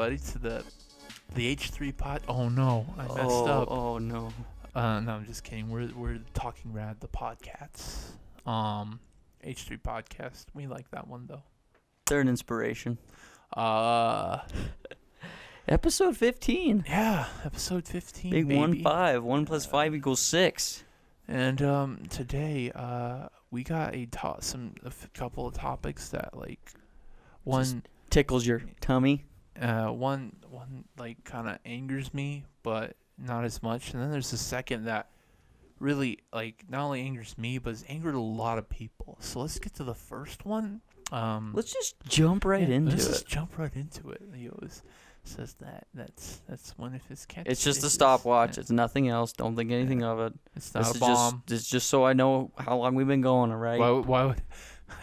everybody, to the H3 pod. Oh no, I messed up. Oh no. No, I'm just kidding. We're Talking Rad, the podcasts. H3 podcast. We like that one though. They're an inspiration. Episode 15. Yeah, episode 15. Big baby. 1-5. 1 + 5 = 6. And today we got a couple of topics that one Just tickles your tummy. one like kind of angers me, but not as much. And then there's the second that really not only angers me, but has angered a lot of people. So let's get to the first one. Let's just jump right into it. Let's just jump right into it. He always says that's one of his catchphrases. It's just a stopwatch. It's nothing else. Don't think anything of it. It's not a bomb. It's just so I know how long we've been going, all right? Why would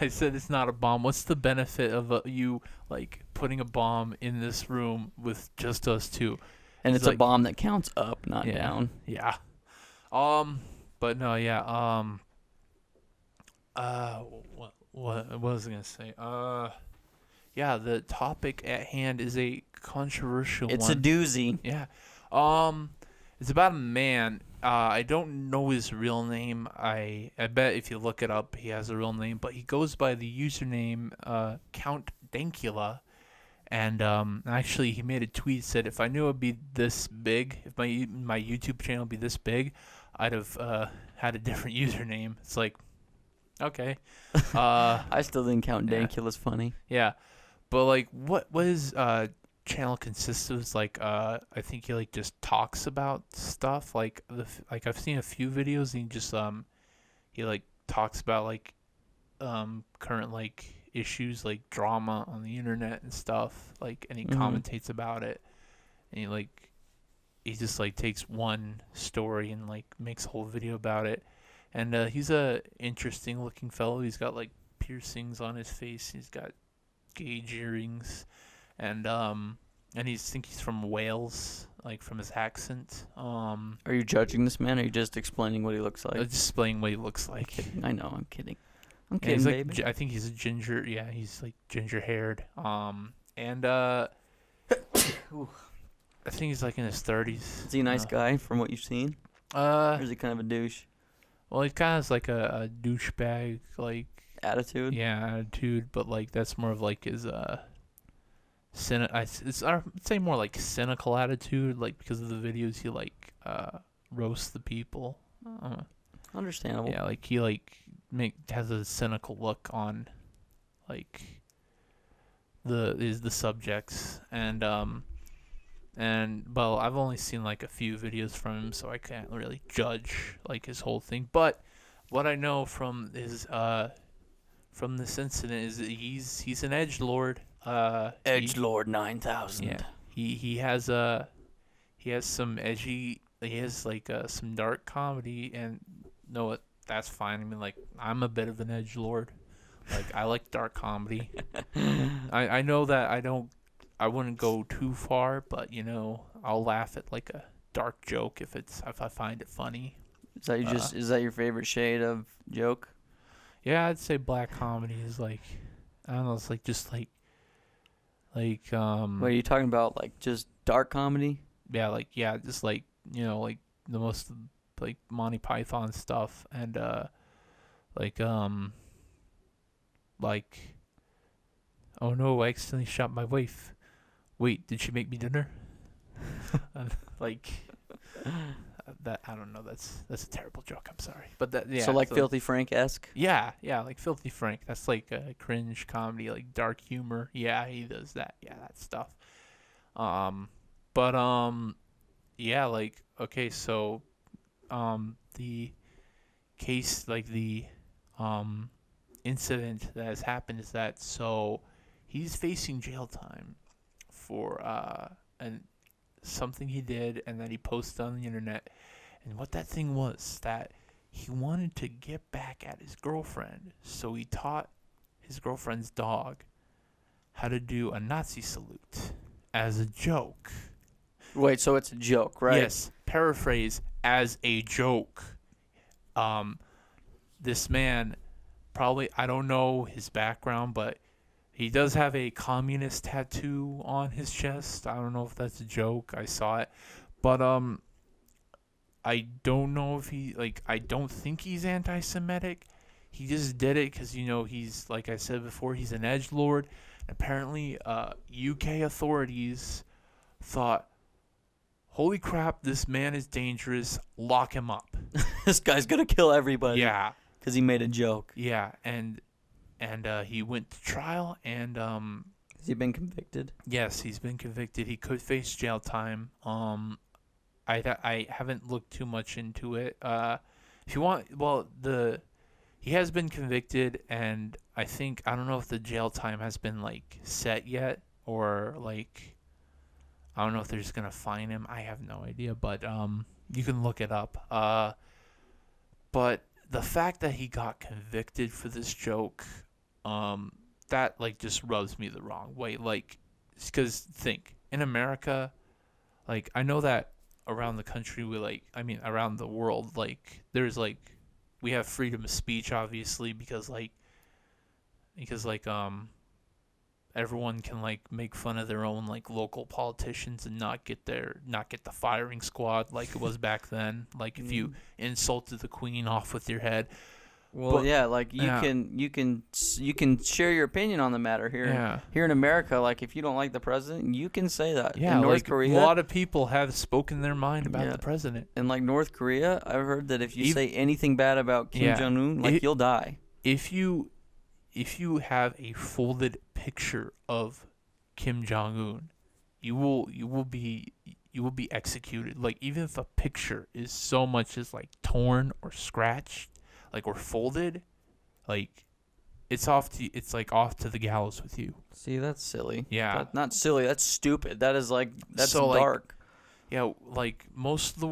I said it's not a bomb? What's the benefit of you putting a bomb in this room with just us two? And it's a bomb that counts up, not down. Yeah. But no, yeah. What was I gonna say? Yeah, the topic at hand is a controversial one. It's a doozy. Yeah. It's about a man. I don't know his real name. I bet if you look it up, he has a real name, but he goes by the username Count Dankula. And actually, he made a tweet, said, if I knew it would be this big, if my YouTube channel would be this big, I'd have had a different username. It's like, okay. I still think Count Dankula's funny. Yeah. But what his channel consists of is I think he just talks about stuff. I've seen a few videos and he just he talks about current issues, drama on the internet and stuff, and he commentates about it, and he just takes one story and makes a whole video about it. And he's a interesting looking fellow. He's got piercings on his face. He's got gauge earrings, and he's from Wales, from his accent. Are you judging this man, or are you just explaining what he looks like? Just explaining what he looks like. I know, I'm kidding. He's baby. I think he's a ginger. Yeah, he's ginger haired. And I think he's in his 30s. Is he a nice guy from what you've seen? Or is he kind of a douche? Well, he kind of has a douchebag attitude. Yeah, attitude, but that's more of his I'd say more cynical attitude, because of the videos he roasts the people. Understandable. Yeah, he has a cynical look on the subjects, and well, I've only seen a few videos from him, so I can't really judge his whole thing. But what I know from his from this incident is that he's an edgelord. Edgelord 9000. Yeah, he has some edgy. He has some dark comedy, and no, that's fine. I mean, I'm a bit of an edgelord. I like dark comedy. I know that I wouldn't go too far, but I'll laugh at a dark joke if I find it funny. Is that is that your favorite shade of joke? Yeah, I'd say black comedy is I don't know, it's just what are you talking about? Just dark comedy? Yeah, just the most Monty Python stuff, and oh no, I accidentally shot my wife. Wait, did she make me dinner? That, I don't know. That's a terrible joke. I'm sorry, but that, yeah. So Filthy Frank-esque. Yeah, Filthy Frank. That's a cringe comedy, dark humor. Yeah, he does that. Yeah, that stuff. Yeah, okay, so, the case, the incident that has happened is that, so he's facing jail time for something he did and that he posted on the internet. And what that thing was, that he wanted to get back at his girlfriend, so he taught his girlfriend's dog how to do a Nazi salute as a joke. Wait, so it's a joke, right? Yes, paraphrase, as a joke. This man, probably, I don't know his background, but He does have a communist tattoo on his chest. I don't know if that's a joke. I saw it. But I don't know if I don't think he's anti-Semitic. He just did it because, he's, like I said before, he's an edgelord. Apparently, UK authorities thought, holy crap, this man is dangerous. Lock him up. This guy's going to kill everybody. Yeah. Because he made a joke. Yeah, and he went to trial, and has he been convicted? Yes, he's been convicted. He could face jail time. I haven't looked too much into it. If you want, he has been convicted, and I don't know if the jail time has been set yet, or I don't know if they're just gonna fine him. I have no idea, but you can look it up. But the fact that he got convicted for this joke, that just rubs me the wrong way. Because think, in America, I know that around the country around the world, there's we have freedom of speech, obviously, because everyone can make fun of their own local politicians and not get the firing squad like it was back then. If you insulted the queen, off with your head. Well, but, yeah, you can share your opinion on the matter here. Yeah. Here in America, if you don't like the president, you can say that. Yeah, in North Korea, a lot of people have spoken their mind about the president. And North Korea, I've heard that if you say anything bad about Kim Jong-un, you'll die. If you have a folded picture of Kim Jong-un, you will be executed. Even if a picture is so much as torn or scratched, or folded, it's off to the gallows with you. See, that's silly. Yeah. Not silly, that's stupid. That is that's so dark. Yeah, most of the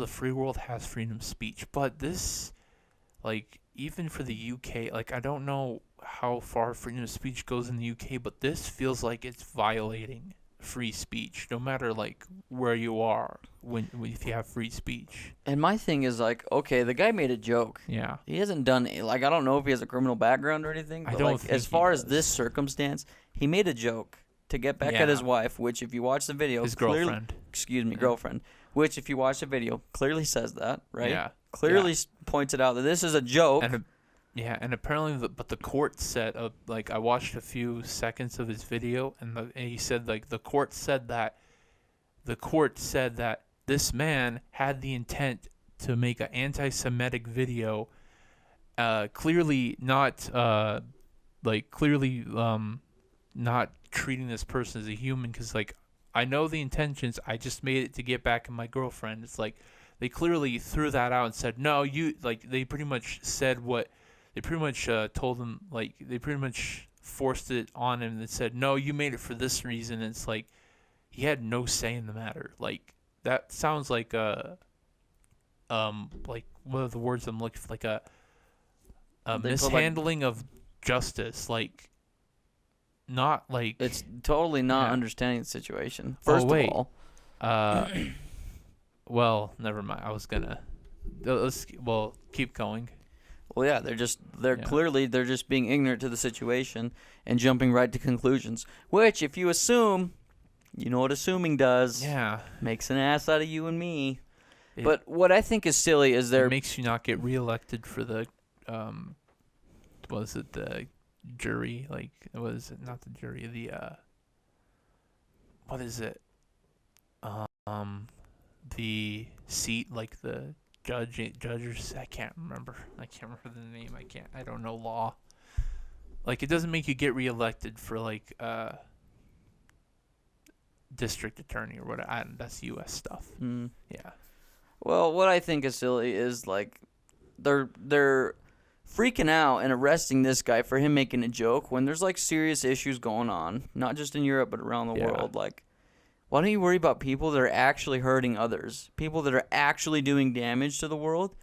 free world has freedom of speech, but this even for the UK, I don't know how far freedom of speech goes in the UK, but this feels like it's violating free speech, no matter where you are if you have free speech. And my thing is okay, the guy made a joke. Yeah. He hasn't done I don't know if he has a criminal background or anything, but I don't think as far as this circumstance, he made a joke to get back at his wife, which if you watch the video, his girlfriend. Girlfriend, which if you watch the video clearly says that, right? Yeah. Clearly pointed out that this is a joke. And apparently, the court said, I watched a few seconds of his video, and he said, the court said that this man had the intent to make an anti-Semitic video, clearly not not treating this person as a human, because I know the intentions. I just made it to get back at my girlfriend. It's they clearly threw that out and said, no, you they pretty much said what. They pretty much told him, they pretty much forced it on him and said, no, you made it for this reason. And it's he had no say in the matter. That sounds like what are the words I'm looking for? A mishandling of justice. Not it's totally not understanding the situation. First of all. Well, never mind. I was gonna. Keep going. Well, yeah, clearly just being ignorant to the situation and jumping right to conclusions. Which, if you assume, you know what assuming does. Yeah. Makes an ass out of you and me. But what I think is silly is it makes you not get reelected for the, the jury? Was it not the jury? The, what is it? The seat, the judges, I can't remember the name. I don't know law. It doesn't make you get reelected for district attorney or whatever. That's U.S. stuff. Mm. Yeah. Well, what I think is silly is they're freaking out and arresting this guy for him making a joke when there's serious issues going on, not just in Europe but around the world. Why don't you worry about people that are actually hurting others? People that are actually doing damage to the world?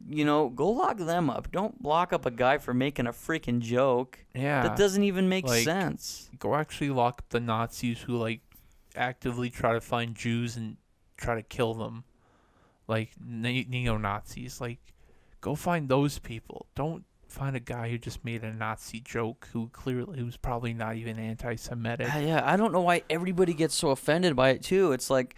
Go lock them up. Don't lock up a guy for making a freaking joke. Yeah. That doesn't even make sense. Go actually lock up the Nazis who, actively try to find Jews and try to kill them. Neo-Nazis. Go find those people. Don't find a guy who just made a Nazi joke who clearly was probably not even anti-Semitic. Yeah, I don't know why everybody gets so offended by it too. It's like,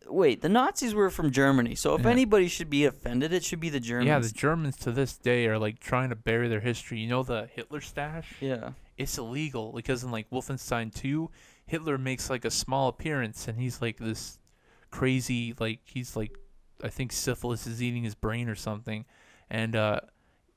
wait, the Nazis were from Germany, so if Yeah. anybody should be offended, it should be the Germans. Yeah, the Germans to this day are like trying to bury their history. You know the Hitler stash? Yeah. It's illegal because in like Wolfenstein 2, Hitler makes like a small appearance and he's like this crazy, like he's like, I think syphilis is eating his brain or something, and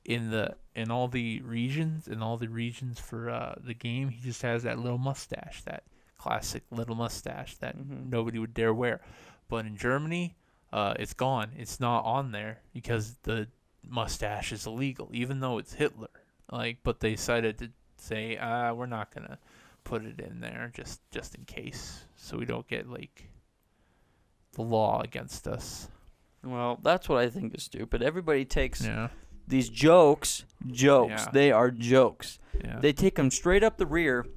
in all the regions for the game, he just has that little mustache, that classic little mustache that nobody would dare wear. But in Germany, it's gone. It's not on there because the mustache is illegal, even though it's Hitler. Like, but they decided to say, we're not gonna put it in there just in case, so we don't get like the law against us. Well, that's what I think is stupid. Everybody takes Yeah. these jokes. Yeah. They are jokes. Yeah. They take them straight up the rear.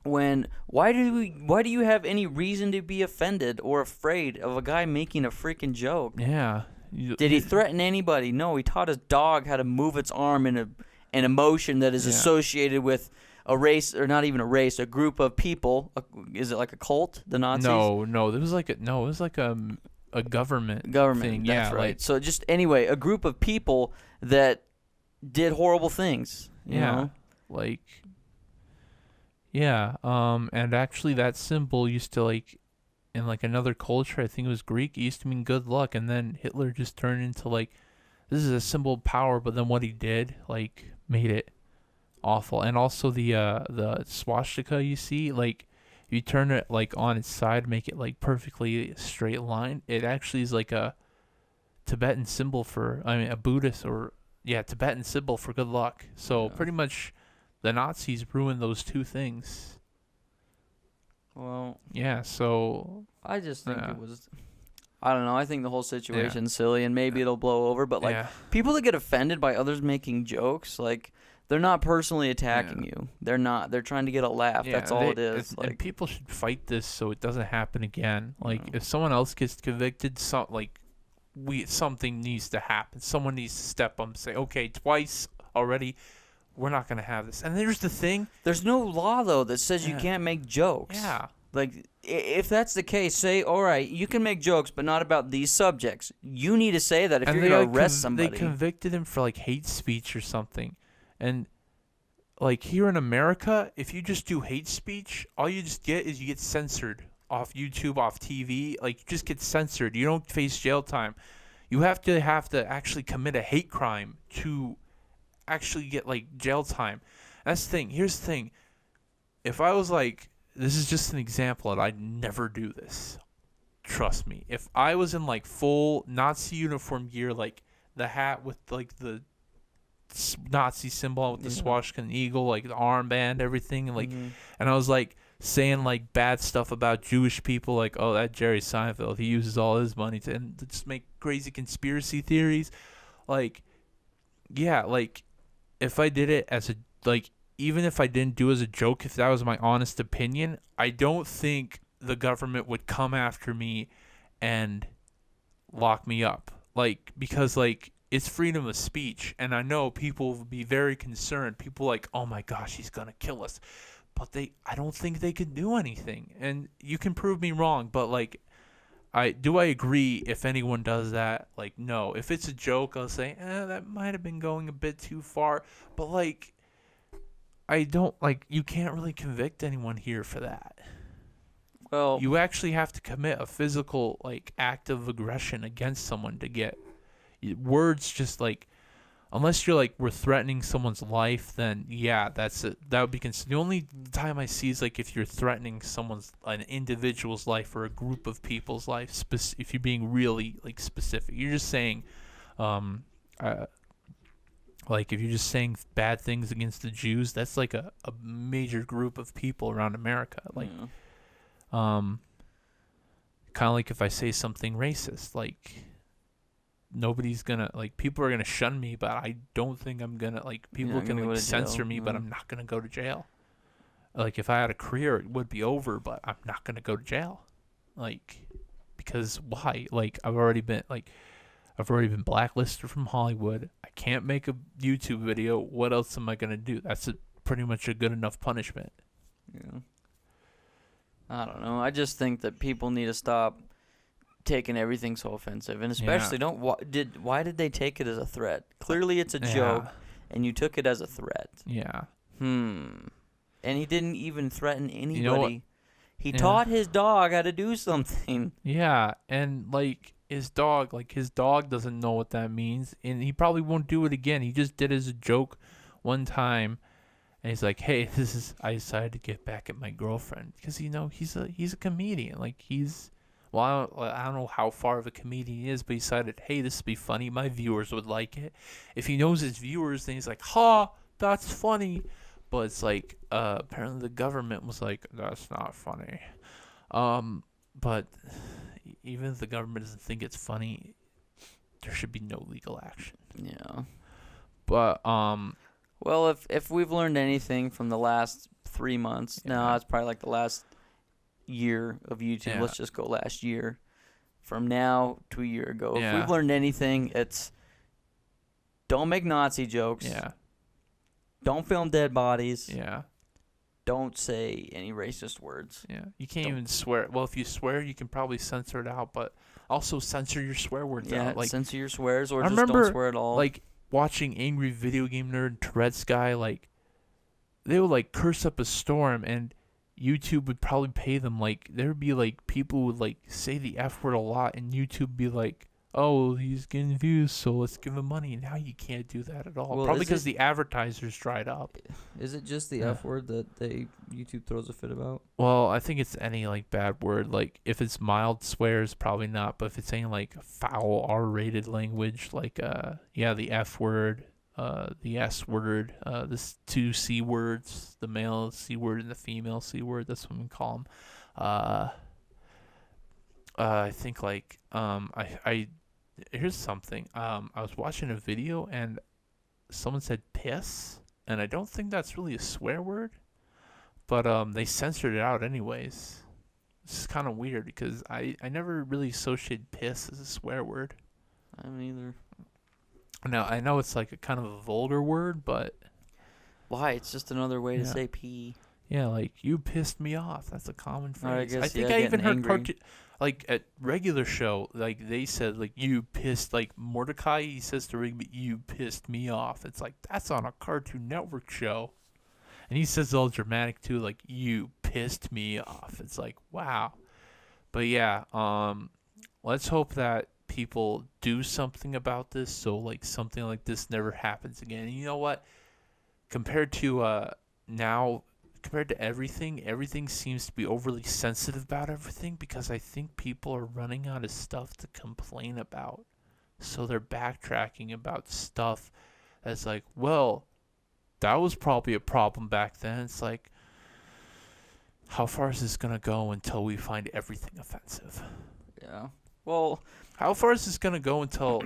Why do you have any reason to be offended or afraid of a guy making a freaking joke? Yeah. Did he threaten anybody? No, he taught his dog how to move its arm in an emotion that is associated with a race, or not even a race, a group of people. Is it like a cult, the Nazis? No, it was like a government thing. That's yeah, right. like, So just anyway, a group of people that did horrible things. You know? like, yeah. And actually, that symbol used to like in like another culture. I think it was Greek. It used to mean good luck, and then Hitler just turned into like this is a symbol of power. But then what he did like made it awful. And also the swastika you see, like if you turn it like on its side, make it like perfectly straight line, it actually is like a Tibetan symbol for, I mean, a Buddhist or Tibetan symbol for good luck. So pretty much the Nazis ruined those two things. Well, Yeah, so I just think it was, I don't know, I think the whole situation's silly, and maybe it'll blow over, but like people that get offended by others making jokes, like they're not personally attacking you. They're trying to get a laugh. That's all it is. And people should fight this so it doesn't happen again. Like if someone else gets convicted, something needs to happen. Someone needs to step up and say, okay, twice already, we're not going to have this. And there's the thing. There's no law, though, that says you can't make jokes. Yeah. Like, if that's the case, say, all right, you can make jokes, but not about these subjects. You need to say that if you're going to arrest somebody. They convicted him for, like, hate speech or something. And, like, here in America, if you just do hate speech, all you just get is you get censored off YouTube, off TV. Like, you just get censored. You don't face jail time. You have to actually commit a hate crime to actually get, like, jail time. That's the thing. Here's the thing. If I was, like, this is just an example, and I'd never do this. Trust me. If I was in, like, full Nazi uniform gear, like, the hat with, like, the Nazi symbol with the swastika and eagle, like, the armband, everything, and, like, and I was, like, saying, like, bad stuff about Jewish people, like, oh, that Jerry Seinfeld, he uses all his money to just make crazy conspiracy theories. Like, yeah, like, if I did it as a, like, even if I didn't do it as a joke, if that was my honest opinion, I don't think the government would come after me and lock me up. Like, because, like, it's freedom of speech, and I know people will be very concerned. People like, oh my gosh, he's gonna kill us. But I don't think they could do anything. And you can prove me wrong, but, like, I agree if anyone does that? Like, no. If it's a joke, I'll say, that might have been going a bit too far. But, like, I don't, like, you can't really convict anyone here for that. Well, you actually have to commit a physical, like, act of aggression against someone to get words. Just like, unless you're like, we're threatening someone's life, then yeah, that's it. That would be the only time I see is like if you're threatening an individual's life or a group of people's life. If you're being really, like, specific, you're just saying, like, if you're just saying bad things against the Jews, that's like a major group of people around America. Like, kind of like if I say something racist, like, nobody's gonna, like, people are gonna shun me, but I don't think I'm gonna, like, people can, like, censor me, but I'm not gonna go to jail. Like, if I had a career, it would be over, but I'm not gonna go to jail. Like, because why? Like, I've already I've already been blacklisted from Hollywood. I can't make a YouTube video. What else am I gonna do? That's pretty much a good enough punishment. Yeah. I don't know. I just think that people need to stop taking everything so offensive, and especially why did they take it as a threat? Clearly, it's a joke, and you took it as a threat. Yeah. And he didn't even threaten anybody. You know what? He taught his dog how to do something. Yeah, and like his dog doesn't know what that means, and he probably won't do it again. He just did it as a joke one time, and he's like, "Hey, I decided to get back at my girlfriend because he's a comedian. Like I don't know how far of a comedian he is, but he decided, hey, this would be funny. My viewers would like it. If he knows his viewers, then he's like, ha, that's funny. But it's like, apparently the government was like, that's not funny. But even if the government doesn't think it's funny, there should be no legal action. Yeah. But well, if we've learned anything from the last 3 months, no, it's probably like the last year of YouTube. Yeah. Let's just go last year. From now to a year ago. Yeah. If we've learned anything, it's don't make Nazi jokes. Yeah. Don't film dead bodies. Yeah. Don't say any racist words. Yeah. You can't even swear. Well, if you swear, you can probably censor it out, but also censor your swear words out. Like, censor your swears or I just remember, don't swear at all. Like, watching Angry Video Game Nerd Tourette's guy, like, they would, like, curse up a storm, and YouTube would probably pay them, like, there would be, like, people would, like, say the F word a lot, and YouTube would be like, oh, he's getting views, so let's give him money. And now you can't do that at all. Well, Probably because the advertisers dried up. Is it just the Yeah. F word that YouTube throws a fit about? Well, I think it's any, like, bad word. Like, if it's mild swears, probably not. But if it's any, like, foul R-rated language, like, the F word, the S word, the two C words, the male C word and the female C word, that's what we call them. I think, like, here's something. I was watching a video and someone said piss, and I don't think that's really a swear word, but they censored it out anyways. This is kind of weird because I never really associated piss as a swear word. I don't either. Now, I know it's like a kind of a vulgar word, but Why? It's just another way to say pee. yeah, like, you pissed me off. That's a common Or I phrase. guess, I think yeah, I even getting heard angry. like at regular show, like they said, like, you pissed, like Mordecai, he says to Rigby, you pissed me off. It's like, that's on a Cartoon Network show. And he says it all dramatic too, like, you pissed me off. It's like, wow. But yeah, let's hope that people do something about this so, like, something like this never happens again. And you know what? Compared to now, compared to everything seems to be overly sensitive about everything because I think people are running out of stuff to complain about. So they're backtracking about stuff that's like, well, that was probably a problem back then. It's like, how far is this going to go until we find everything offensive? Yeah. Well, how far is this going to go until,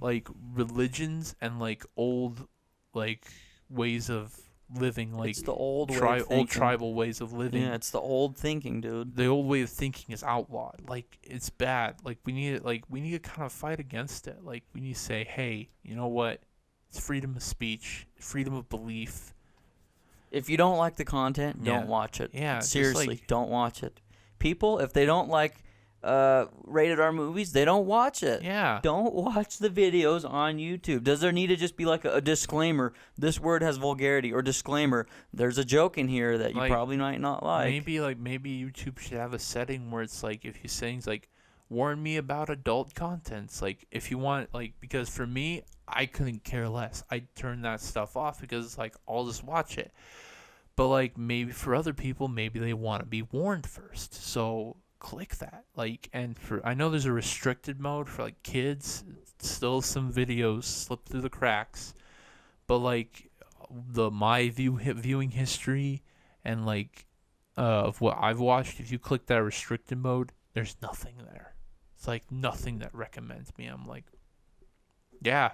like, religions and, like, old, like, ways of living, like, it's the old way of thinking. old tribal ways of living. Yeah, it's the old thinking, dude. The old way of thinking is outlawed. Like, it's bad. Like, we need to kind of fight against it. Like, we need to say, hey, you know what? It's freedom of speech, freedom of belief. If you don't like the content, don't watch it. Yeah, just seriously, like, don't watch it. People, if they don't like rated R movies, they don't watch it. yeah. Don't watch the videos on YouTube. Does there need to just be like a disclaimer? This word has vulgarity, or disclaimer. There's a joke in here that you Like, probably might not like. Maybe YouTube should have a setting where it's like, if you say things like, warn me about adult contents, like, if you want, like, because for me, I couldn't care less. I turn that stuff off because it's like, I'll just watch it. But, like, maybe for other people, maybe they want to be warned first. So click that. Like, and I know there's a restricted mode for, like, kids. Still some videos slip through the cracks. But, like, my viewing history and, like, of what I've watched, if you click that restricted mode, there's nothing there. It's like nothing that recommends me. I'm like, yeah,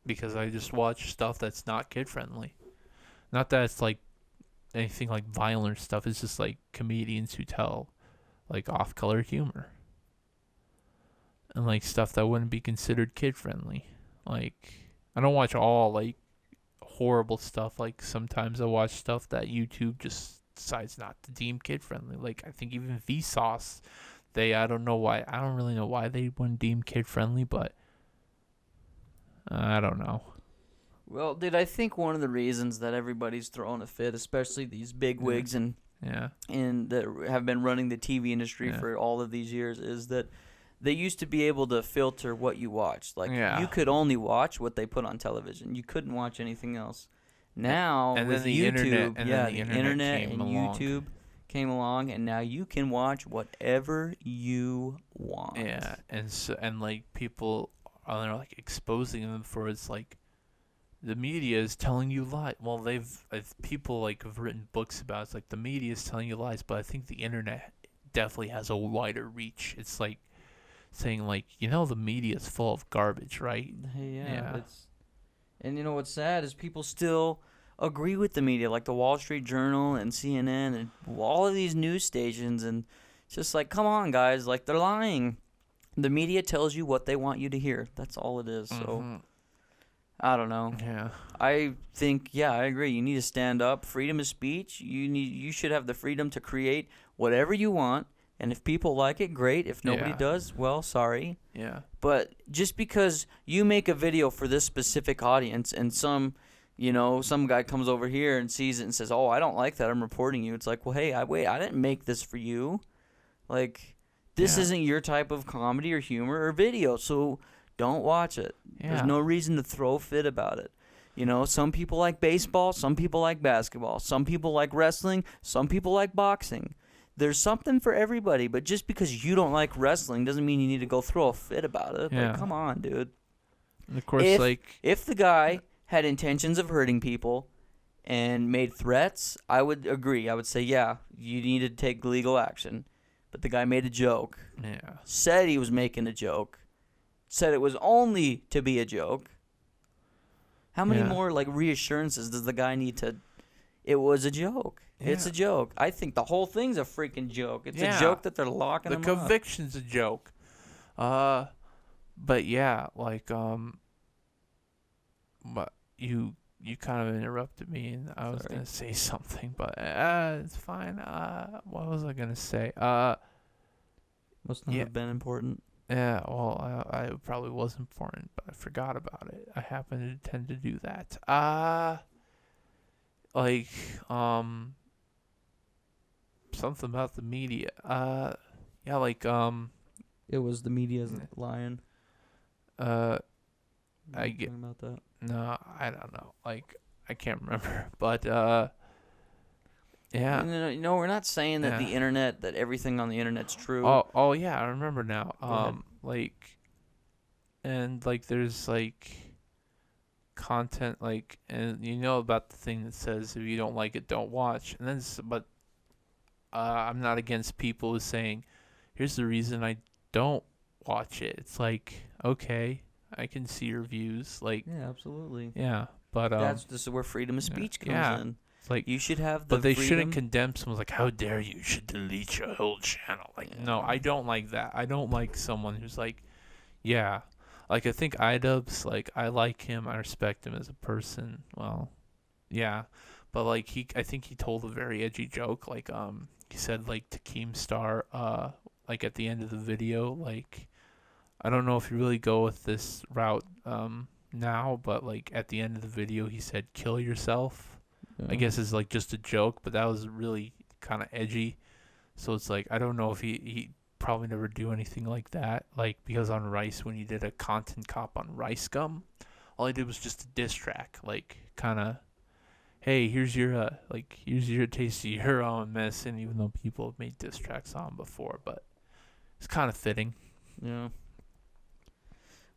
because I just watch stuff that's not kid friendly. Not that it's like anything like violent stuff. It's just like comedians who tell, like, off-color humor. and like stuff that wouldn't be considered kid friendly. Like I don't watch all like horrible stuff. Like sometimes I watch stuff that YouTube just decides not to deem kid friendly. Like I think even Vsauce, I don't know why. I don't really know why they wouldn't deem kid friendly, but I don't know. Well, dude, I think one of the reasons that everybody's throwing a fit, especially these big wigs and that have been running the TV industry for all of these years, is that they used to be able to filter what you watched. Like you could only watch what they put on television. You couldn't watch anything else. Now and with then the YouTube, the internet and along. YouTube came along, and now you can watch whatever you want. Yeah, and like people are like exposing them for it's like the media is telling you lies. Well, people like have written books about it. It's like the media is telling you lies, but I think the internet definitely has a wider reach. It's like saying like, the media is full of garbage, right? Yeah. And you know what's sad is people still agree with the media, like the Wall Street Journal and CNN and all of these news stations, and it's just like, come on, guys, like they're lying. The media tells you what they want you to hear. That's all it is. So I don't know. Yeah. I think, I agree. You need to stand up. Freedom of speech. You should have the freedom to create whatever you want. And if people like it, great. If nobody does, well, sorry. Yeah. But just because you make a video for this specific audience and some guy comes over here and sees it and says, "Oh, I don't like that. I'm reporting you." It's like, well, hey, I didn't make this for you. Like, this isn't your type of comedy or humor or video, so don't watch it. Yeah. There's no reason to throw a fit about it. Some people like baseball, some people like basketball, some people like wrestling, some people like boxing. There's something for everybody, but just because you don't like wrestling doesn't mean you need to go throw a fit about it. Yeah. Like, come on, dude. And of course, if the guy had intentions of hurting people and made threats, I would agree. I would say, you need to take legal action. But the guy made a joke. Yeah. Said he was making a joke. Said it was only to be a joke. How many more reassurances does the guy need to? It was a joke. Yeah. It's a joke. I think the whole thing's a freaking joke. It's a joke that they're locking him up. The conviction's a joke. But but you kind of interrupted me, and I was gonna say something, but it's fine. What was I gonna say? Must not have been important. Yeah, well, I probably was important, but I forgot about it. I happen to tend to do that. Something about the media. It was the media's lying. I get about that. No, I don't know. Like, I can't remember, but yeah. No, we're not saying that the internet, that everything on the internet's true. Oh yeah, I remember now. There's content and about the thing that says if you don't like it, don't watch. And then, but I'm not against people who saying, here's the reason I don't watch it. It's like, okay, I can see your views. Like, yeah, absolutely. Yeah, but this is where freedom of speech comes in. It's like, you should have the But they freedom. shouldn't condemn someone like, how dare you should delete your whole channel. Like, no, I don't like that. I don't like someone who's like, I think iDubbbz, I like him, I respect him as a person. Well, yeah, but I think he told a very edgy joke. He said to Keemstar, at the end of the video, I don't know if you really go with this route now, but at the end of the video he said, kill yourself. I guess it's just a joke, but that was really kind of edgy. So it's I don't know if he probably never do anything like that. Because on Rice, when he did a content cop on Rice Gum, all he did was just a diss track, kind of, hey, here's your taste of your own medicine, even though people have made diss tracks on before, but it's kind of fitting. Yeah.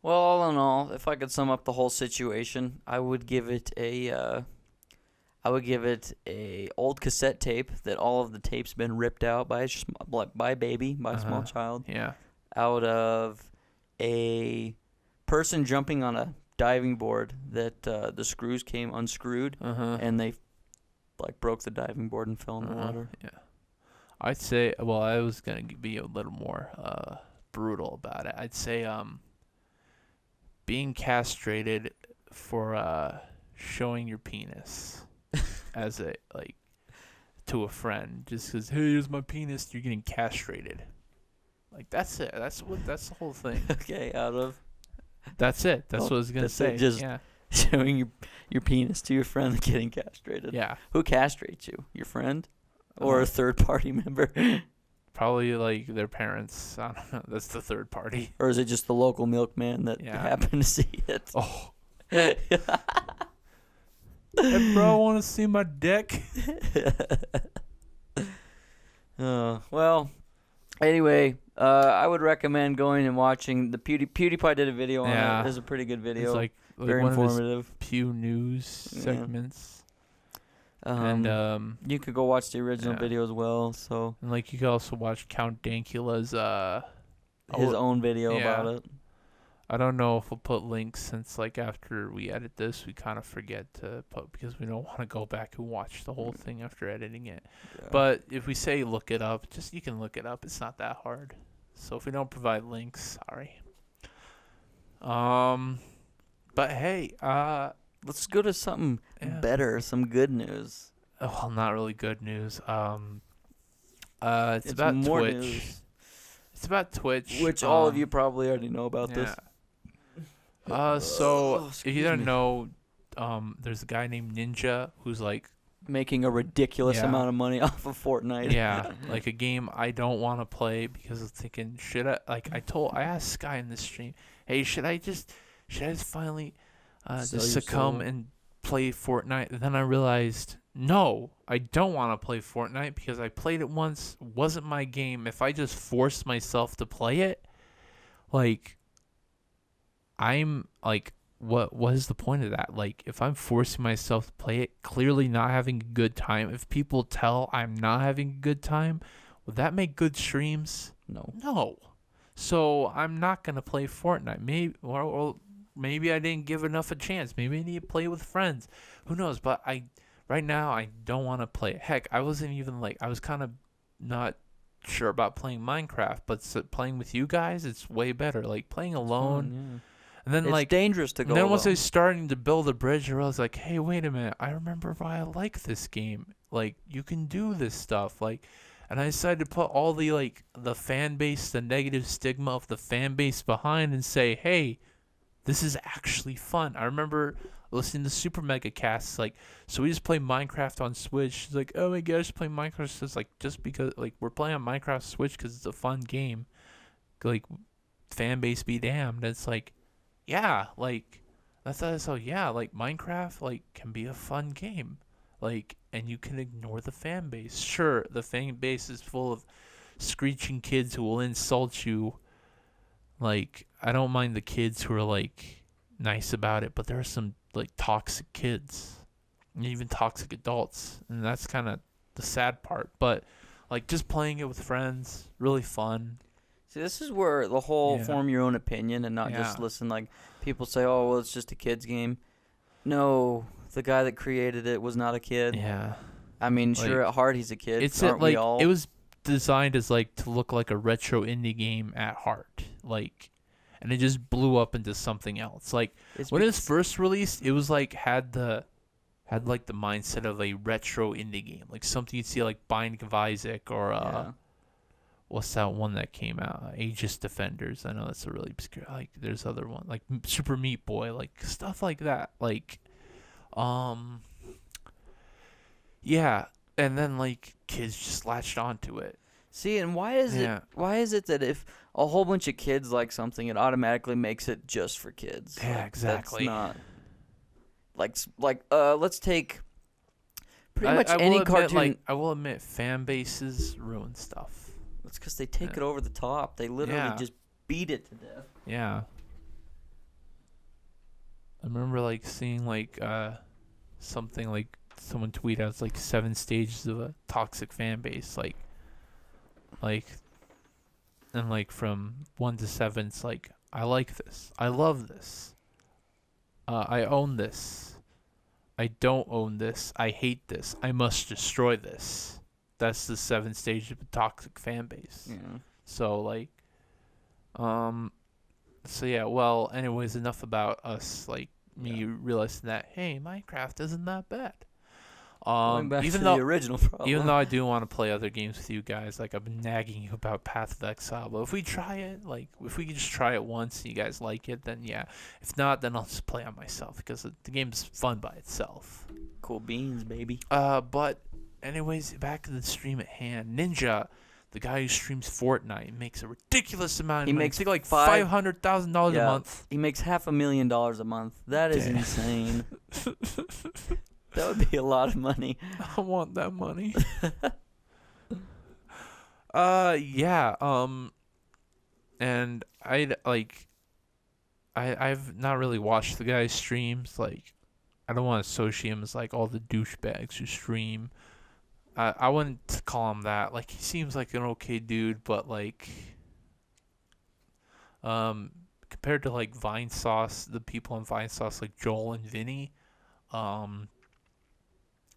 Well, all in all, if I could sum up the whole situation, I would give it a old cassette tape that all of the tapes been ripped out by a small child. Yeah. Out of a person jumping on a diving board that the screws came unscrewed and they broke the diving board and fell in the water. Yeah. I'd say, I was gonna be a little more brutal about it. I'd say being castrated for showing your penis as a like to a friend just because, hey, here's my penis, you're getting castrated. Like, that's it. That's the whole thing. Okay, out of That's it. That's what I was gonna that's say. it, just yeah. showing your penis to your friend and getting castrated. Yeah. Who castrates you? Your friend or a third party member? Probably like their parents. I don't know. That's the third party. Or is it just the local milkman that happened to see it? Oh. Hey, bro, want to see my dick? Well, anyway, I would recommend going and watching the PewDiePie did a video on it. It's a pretty good video. It's like very one informative. Of his Pew News segments. And you could go watch the original video as well. So, and like you could also watch Count Dankula's his own video about it. I don't know if we'll put links since like after we edit this, we kind of forget to put because we don't want to go back and watch the whole thing after editing it. Yeah. But if we say look it up, just you can look it up. It's not that hard. So if we don't provide links, sorry. But hey, let's go to something better, some good news. Well, not really good news. It's about more Twitch. News. It's about Twitch, which all of you probably already know about this. So if you don't know, there's a guy named Ninja who's like making a ridiculous amount of money off of Fortnite. Yeah, like a game I don't want to play because I'm thinking, should I? Like I asked Sky in this stream, hey, should I just finally just succumb and play Fortnite? And then I realized, no, I don't want to play Fortnite because I played it once, wasn't my game. If I just force myself to play it, like, I'm like, what is the point of that? Like, if I'm forcing myself to play it, clearly not having a good time, if people tell I'm not having a good time, would that make good streams? No. So I'm not gonna play Fortnite. Maybe I didn't give enough a chance. Maybe I need to play with friends. Who knows? But right now I don't want to play it. Heck, I wasn't even like, I was kind of not sure about playing Minecraft, but playing with you guys, it's way better. Like playing alone. Fun, and then it's dangerous to go. And then alone. once I was starting to build a bridge, I was like, hey, wait a minute. I remember why I like this game. Like, you can do this stuff. Like, and I decided to put all the like the fan base, the negative stigma of the fan base behind and say, hey, this is actually fun. I remember listening to Super Mega Casts, like, so we just play Minecraft on Switch. She's like, oh my gosh, play Minecraft. So it's like, just because, like, we're playing on Minecraft Switch because it's a fun game. Like, fan base be damned. It's like, yeah, like, that's so, yeah, like, Minecraft, like, can be a fun game. Like, and you can ignore the fan base. Sure, the fan base is full of screeching kids who will insult you. Like, I don't mind the kids who are, like, nice about it, but there are some, like, toxic kids. And even toxic adults. And that's kind of the sad part. But, like, just playing it with friends, really fun. See, this is where the whole form your own opinion and not just listen. Like, people say, oh, well, it's just a kid's game. No, the guy that created it was not a kid. Yeah. I mean, like, sure, at heart, he's a kid. It's like, we all? It was designed as, like, to look like a retro indie game at heart. Like, and it just blew up into something else. Like, when it was first released, it was, like, had like, the mindset of a retro indie game. Like, something you'd see, like, Binding of Isaac or, what's that one that came out? Aegis Defenders. I know that's a really obscure. Like, there's other one. Like, Super Meat Boy. Like, stuff like that. Like, yeah. And then, like, kids just latched onto it. See, and why is it that if a whole bunch of kids like something, it automatically makes it just for kids? Yeah, exactly. That's not... let's take pretty much any cartoon. Like, I will admit, fan bases ruin stuff. It's because they take it over the top. They literally just beat it to death. Yeah. I remember, like, seeing, like, something, like, someone tweet out, it's, like, 7 stages of a toxic fan base. Like, and, like, from 1 to 7, it's, like, I like this. I love this. I own this. I don't own this. I hate this. I must destroy this. That's the 7 stages of a toxic fan base. Yeah. So, like, So yeah, well, anyways, enough about us. Like Yeah. me realizing that hey, Minecraft isn't that bad. Going back Even to the though original even problem. though I do want to play other games with you guys, like I've been nagging you about Path of Exile, but if we try it, like if we could just try it once and you guys like it, then yeah. If not, then I'll just play on myself because the game's fun by itself. Cool beans, baby. But anyways, back to the stream at hand. Ninja, the guy who streams Fortnite, makes a ridiculous amount He of money. makes I think like five- $500,000 a Yeah, month. he makes $500,000 a month. That is Damn. insane. That would be a lot of money. I want that money. Yeah. And I've not really watched the guy's streams. Like, I don't want to associate him as like all the douchebags who stream. I wouldn't call him that. Like, he seems like an okay dude, but like, compared to like Vine Sauce, the people on Vine Sauce like Joel and Vinny,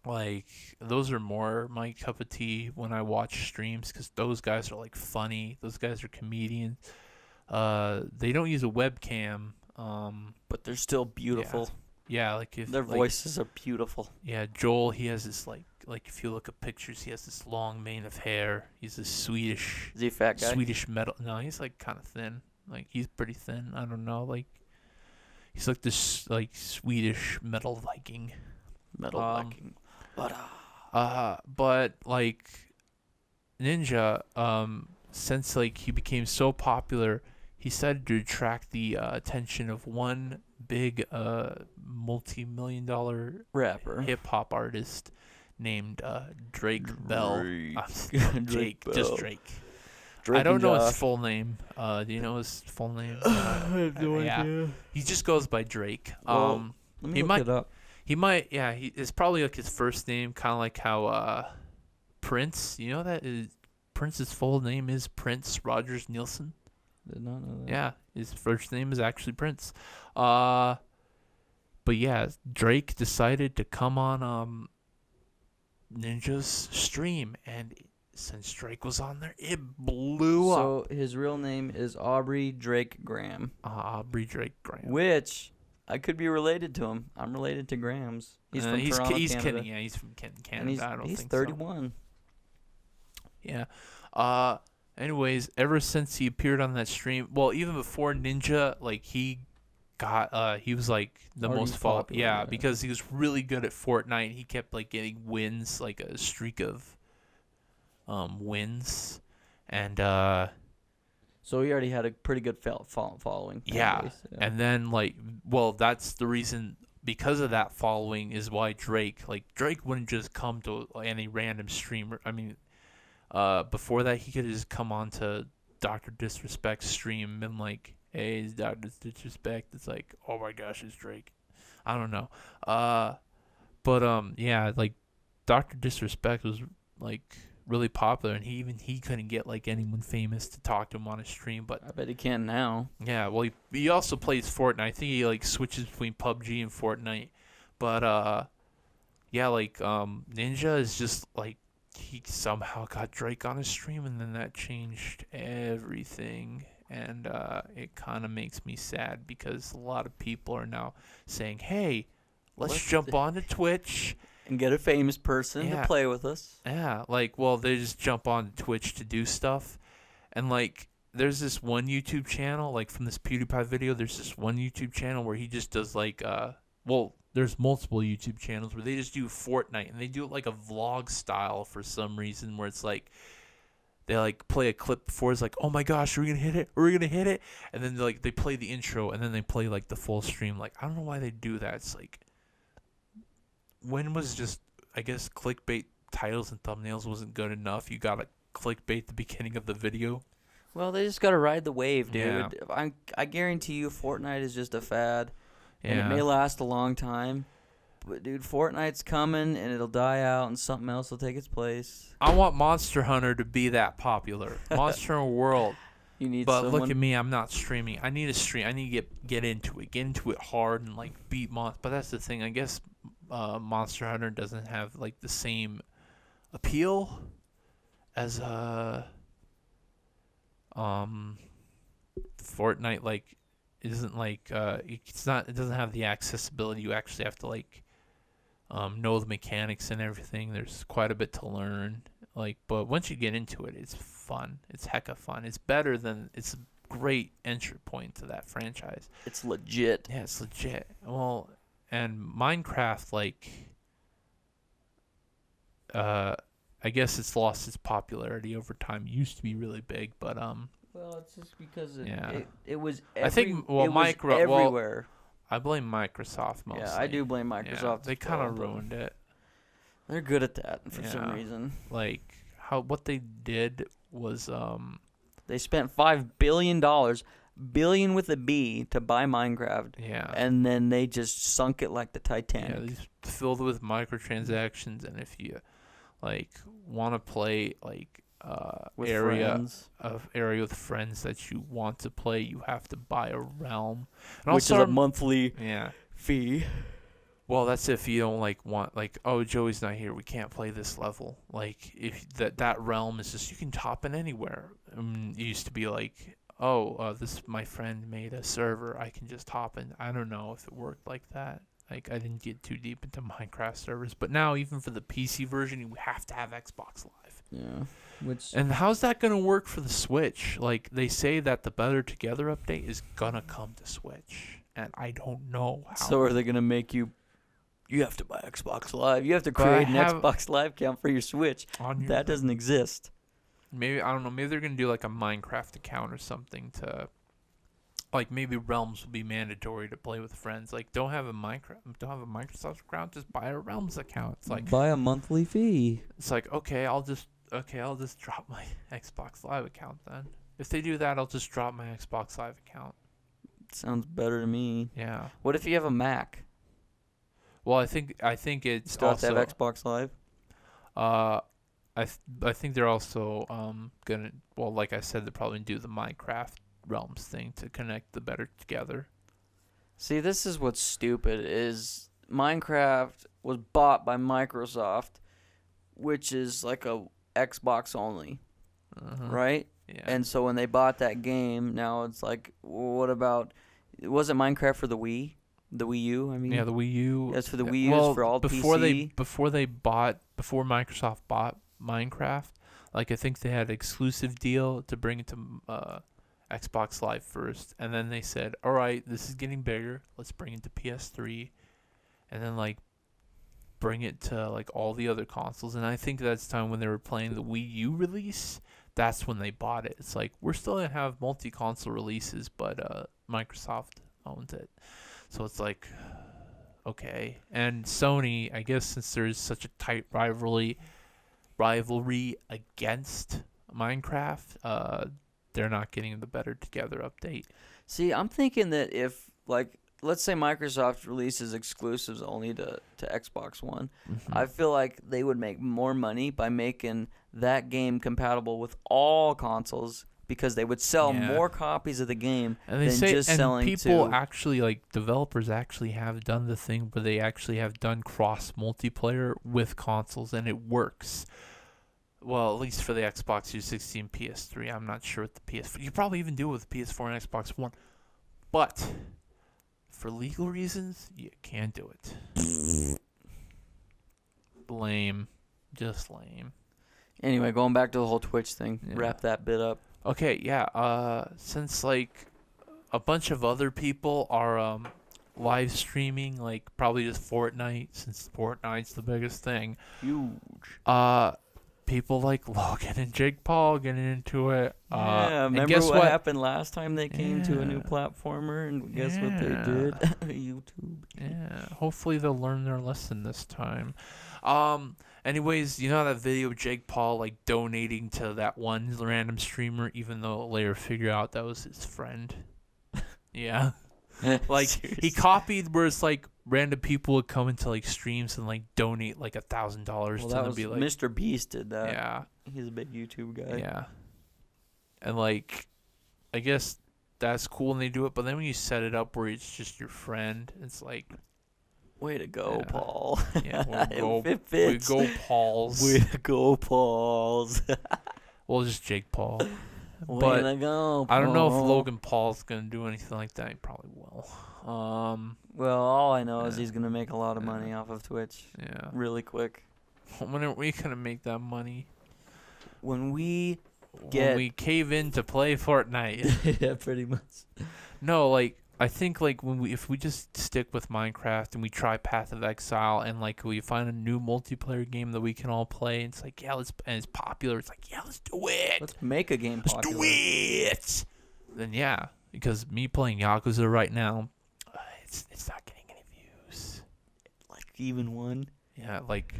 like those are more my cup of tea when I watch streams because those guys are like funny. Those guys are comedians. They don't use a webcam. But they're still beautiful. Yeah, like if Their like, voices are beautiful. yeah, Joel, he has this like if you look at pictures, he has this long mane of hair. He's a Swedish Is he a fat guy? Swedish metal. No, he's like kind of thin. Like he's pretty thin. I don't know. Like he's like this like Swedish metal Viking. Metal Viking. But like Ninja, since like he became so popular, he decided to attract the attention of one big multi-million-dollar Rapper. hip hop artist named Drake Bell. Jake, Bell. just Drake. Drake I don't and know his Josh. full name. Do you know his full name? I have no yeah. idea. He just goes by Drake. Well, Let me he look might- it up. He might, yeah. It's probably like his first name, kind of like how Prince. You know that Prince's full name is Prince Rogers Nielsen. Did not know that. Yeah, his first name is actually Prince. But yeah, Drake decided to come on Ninja's stream, and since Drake was on there, it blew up. So his real name is Aubrey Drake Graham, Aubrey Drake Graham. which I could be related to him. I'm related to Grahams. He's from Toronto, he's Canada. Canada. Yeah, he's from Canada. And I don't he's think 31. So. Yeah. Anyways, ever since he appeared on that stream, well, even before Ninja, like he got he was like the Already most followed. popular, Yeah, yeah. because he was really good at Fortnite. He kept like getting wins, like a streak of wins, and So he already had a pretty good following. fan yeah. base, And then like, well, that's the reason. Because of that following is why Drake wouldn't just come to any random streamer. I mean, before that he could have just come on to Dr. Disrespect's stream and been like, hey, it's Dr. Disrespect. It's like, oh my gosh, it's Drake. I don't know. But yeah, like Dr. Disrespect was like really popular, and he couldn't get like anyone famous to talk to him on his stream. But I bet he can now. yeah, well, he also plays Fortnite. I think he like switches between PUBG and Fortnite. But yeah, like Ninja is just like he somehow got Drake on his stream, and then that changed everything. And it kind of makes me sad because a lot of people are now saying, "Hey, let's jump onto Twitch." And get a famous person Yeah. to play with us. Yeah, like, well, they just jump on Twitch to do stuff. And, like, there's this one YouTube channel, like, from this PewDiePie video, there's this one YouTube channel where he just does, like, well, there's multiple YouTube channels where they just do Fortnite, and they do it like a vlog style for some reason, where it's like, they, like, play a clip before, it's like, oh my gosh, are we gonna hit it? Are we gonna hit it? And then, like, they play the intro, and then they play, like, the full stream. Like, I don't know why they do that. It's like, when was just, I guess, clickbait titles and thumbnails wasn't good enough? You gotta clickbait the beginning of the video. Well, they just gotta ride the wave, dude. Yeah. I guarantee you, Fortnite is just a fad, and it Yeah. may last a long time. But dude, Fortnite's coming, and it'll die out, and something else will take its place. I want Monster Hunter to be that popular. Monster Hunter World. You need But someone. look at me, I'm not streaming. I need to stream. I need to get into it hard and like beat Monster. But that's the thing. I guess Monster Hunter doesn't have like the same appeal as Fortnite like isn't like it's not, it doesn't have the accessibility. You actually have to like know the mechanics and everything. There's quite a bit to learn. Like, but once you get into it, it's fun. It's hecka fun. It's better than it's a great entry point to that franchise. It's legit. Yeah, it's legit. Well, and Minecraft, like, I guess it's lost its popularity over time. It used to be really big, but Well, it's just because Yeah. it was I think well, it was everywhere. I blame Microsoft mostly. Yeah, I do blame Microsoft. Yeah, as they kind well, of but ruined it. They're good at that for some Yeah. reason. Like what they did was They spent $5 billion, billion with a B, to buy Minecraft, yeah. and then they just sunk it like the Yeah, Titanic. these filled with microtransactions, and if you like want to play like With area friends, with friends that you want to play, you have to buy a realm, and which is also a monthly yeah. fee. Well, that's if you don't like want like, oh, Joey's not here, we can't play this level. Like if that realm is just, you can hop in anywhere. It used to be like, oh, this my friend made a server, I can just hop in. I don't know if it worked like that. Like I didn't get too deep into Minecraft servers, but now even for the PC version, you have to have Xbox Live. Yeah, which And how's that gonna work for the Switch? Like they say that the Better Together update is gonna come to Switch, and I don't know how. so are they gonna make you? You have to buy Xbox Live. You have to But I create an have- Xbox Live account for your Switch. on your, That doesn't exist. maybe I don't know. Maybe they're gonna do like a Minecraft account or something to, like maybe Realms will be mandatory to play with friends. Like don't have a Microsoft account, just buy a Realms account. It's like buy a monthly fee. okay, I'll just drop my Xbox Live account then. If they do that, I'll just drop my Xbox Live account. Sounds better to me. Yeah. What if you have a Mac? Well, I think it's Still have also to have Xbox Live? I think they're also gonna, well, like I said, they're probably gonna do the Minecraft Realms thing to connect the Better Together. See, this is what's stupid is Minecraft was bought by Microsoft, which is like a Xbox only, right? Yeah. And so when they bought that game, now it's like, what about? Was it Minecraft for the Wii? The Wii U, I mean. Yeah, the Wii U. That's for the Wii U. Well, It's for all before PC. before Microsoft bought Minecraft, like I think they had an exclusive deal to bring it to Xbox Live first, and then they said, "All right, this is getting bigger. Let's bring it to PS3, and then like bring it to like all the other consoles." And I think that's the time when they were playing the Wii U release. That's when they bought it. It's like we're still gonna have multi-console releases, but Microsoft owns it. So it's like, okay. And Sony, I guess since there's such a tight rivalry against Minecraft, they're not getting the Better Together update. See, I'm thinking that if, like, let's say Microsoft releases exclusives only to Xbox One, I feel like they would make more money by making that game compatible with all consoles because they would sell Yeah. more copies of the game And they than say, just and selling people to. actually, like developers actually have done the thing where they actually have done cross multiplayer with consoles, and it works. Well, at least for the Xbox 360 and PS3. I'm not sure with the PS4. You probably even do it with the PS4 and Xbox One. But for legal reasons, you can't do it. Lame. Just lame. Anyway, going back to the whole Twitch thing, Yeah. wrap that bit up. Okay, yeah. Since like a bunch of other people are live streaming, like probably just Fortnite, since Fortnite's the biggest thing. Huge. People like Logan and Jake Paul getting into it. Yeah, and remember guess what what? happened last time they came to a new Yeah. platformer, and guess what they Yeah. did? YouTube. Yeah, hopefully they'll learn their lesson this time. Anyways, you know that video of Jake Paul like donating to that one random streamer, even though later figured out that was his friend. Yeah. Like he Seriously. copied where it's like random people would come into like streams and like donate like $1,000 Well, to that them, was be like, Mr. Beast did that. yeah, He's a big YouTube guy. yeah, and like, I guess that's cool when they do it, but then when you set it up where it's just your friend, it's like, Way to go, Yeah. Paul. yeah, It we fits. go Pauls. Way to go, Pauls. Well, just Jake Paul. Way but to go, I don't know if Paul. Logan Paul's gonna do anything like that. He probably will. Well, all I know is Yeah. he's gonna make a lot of Yeah. money off of Twitch Yeah. really quick. When are we gonna make that money? When we When get we cave in to play Fortnite. yeah, pretty much. No, like I think like if we just stick with Minecraft and we try Path of Exile and like we find a new multiplayer game that we can all play, and it's like and it's popular. It's like let's do it. Let's make a game Let's popular. do it. Then yeah, because me playing Yakuza right now, it's not getting any views. Like even one. Yeah, like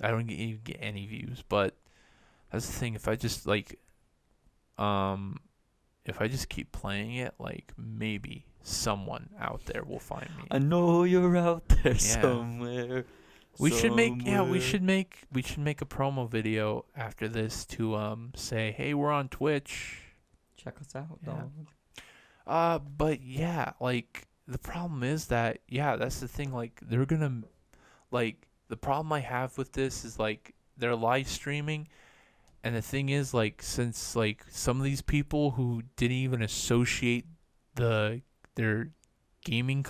I don't even get any views. But that's the thing. If I just if I just keep playing it, like maybe someone out there will find me. I know you're out there somewhere. We should make somewhere. we should make a promo video after this to say, hey, we're on Twitch. Check us out, Yeah. dog. But yeah, like the problem is that that's the thing. Like they're gonna, like the problem I have with this is like they're live streaming, and the thing is like since like some of these people who didn't even associate their gaming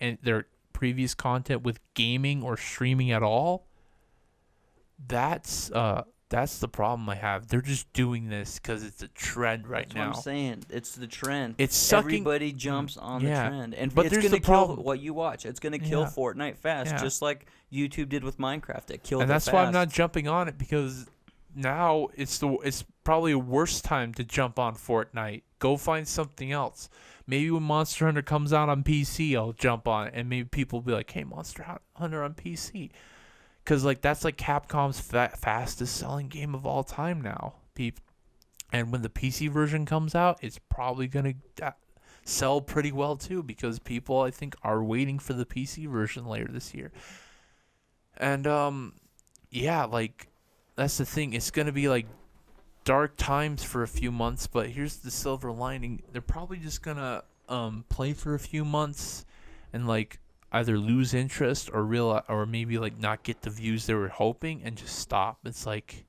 and their previous content with gaming or streaming at all, that's the problem I have. They're just doing this because it's a trend right That's now. what I'm saying. It's the trend. It's sucking. Everybody jumps on the trend, and But it's there's gonna the kill problem. what you watch. It's gonna kill Yeah. Fortnite fast, Yeah. just like YouTube did with Minecraft. It killed And it that's fast. why I'm not jumping on it, because now it's probably a worse time to jump on Fortnite. Go find something else. Maybe when Monster Hunter comes out on PC, I'll jump on it, and maybe people will be like, "Hey, Monster Hunter on PC," because like that's like Capcom's fastest selling game of all time now. And when the PC version comes out, it's probably gonna sell pretty well too, because people I think are waiting for the PC version later this year. And like that's the thing. It's gonna be like dark times for a few months, but here's the silver lining. They're probably just gonna play for a few months and like either lose interest or maybe like not get the views they were hoping and just stop. It's like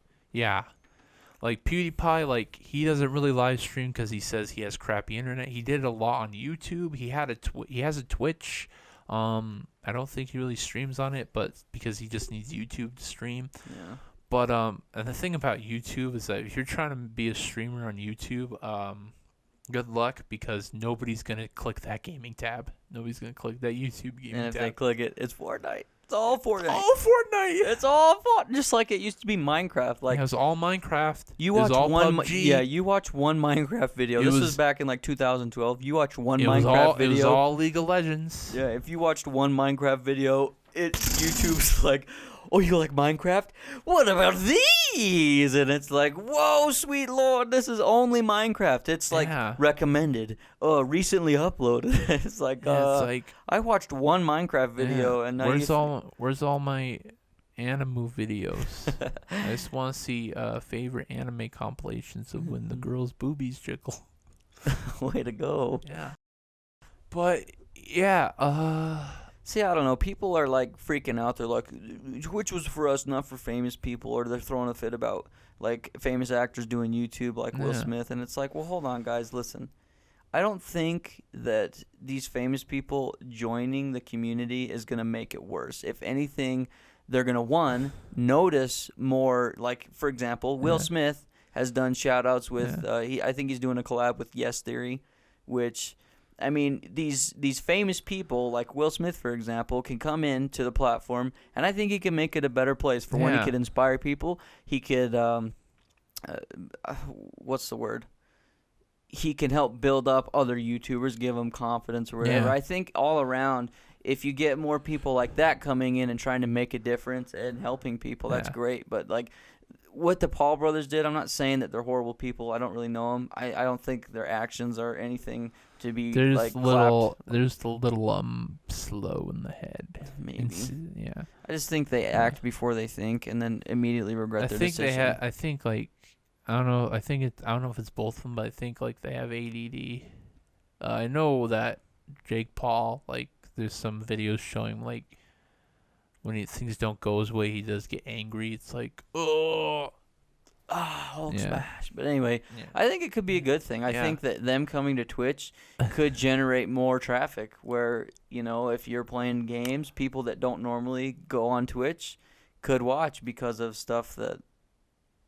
like PewDiePie, like he doesn't really live stream because he says he has crappy internet. He did a lot on YouTube. He has a Twitch. I don't think he really streams on it, but because he just needs YouTube to stream. Yeah. But and the thing about YouTube is that if you're trying to be a streamer on YouTube, good luck, because nobody's gonna click that gaming tab. Nobody's gonna click that YouTube gaming And if tab. they click it, it's Fortnite. It's all Fortnite. Oh, Fortnite! It's all Fortnite. Just like it used to be Minecraft. Like It was all Minecraft. you It was watch all one. PUBG. You watch one Minecraft video. It This was was- back in like 2012. You watch one It was Minecraft all video. It was all League of Legends. Yeah, if you watched one Minecraft video, YouTube's like, "Oh, you like Minecraft? What about these?" And it's like, "Whoa, sweet lord, this is only Minecraft." It's like Yeah. recommended, recently uploaded. It's like, Yeah, it's like I watched one Minecraft video, and now where's all my anime videos? I just want to see favorite anime compilations of when the girls' boobies jiggle. way to go. Yeah. But yeah, See, I don't know. People are like freaking out. They're like, "Which was for us, not for famous people," or they're throwing a fit about like famous actors doing YouTube, like Will Yeah. Smith. And it's like, well, hold on, guys, listen. I don't think that these famous people joining the community is gonna make it worse. If anything, they're gonna notice more. Like, for example, Will Yeah. Smith has done shout outs with. I think he's doing a collab with Yes Theory, which. I mean, these famous people, like Will Smith, for example, can come in to the platform, and I think he can make it a better place. For one, he Yeah. could inspire people. He could, what's the word? He can help build up other YouTubers, give them confidence or whatever. Yeah. I think all around, if you get more people like that coming in and trying to make a difference and helping people, that's Yeah. great. But like what the Paul brothers did, I'm not saying that they're horrible people. I don't really know them. I don't think their actions are anything to be there's like the little slow in the head. clapped. Maybe. Yeah. I just think they act before they think and then immediately regret I their think decision. they have. I think like I don't know. I don't know if it's both of them, but I think like they have ADD. I know that Jake Paul, like, there's some videos showing like when things don't go his way, he does get angry. It's like, oh, Hulk Yeah. smash. But anyway, Yeah. I think it could be a good thing. I Yeah. think that them coming to Twitch could generate more traffic where, if you're playing games, people that don't normally go on Twitch could watch because of stuff that,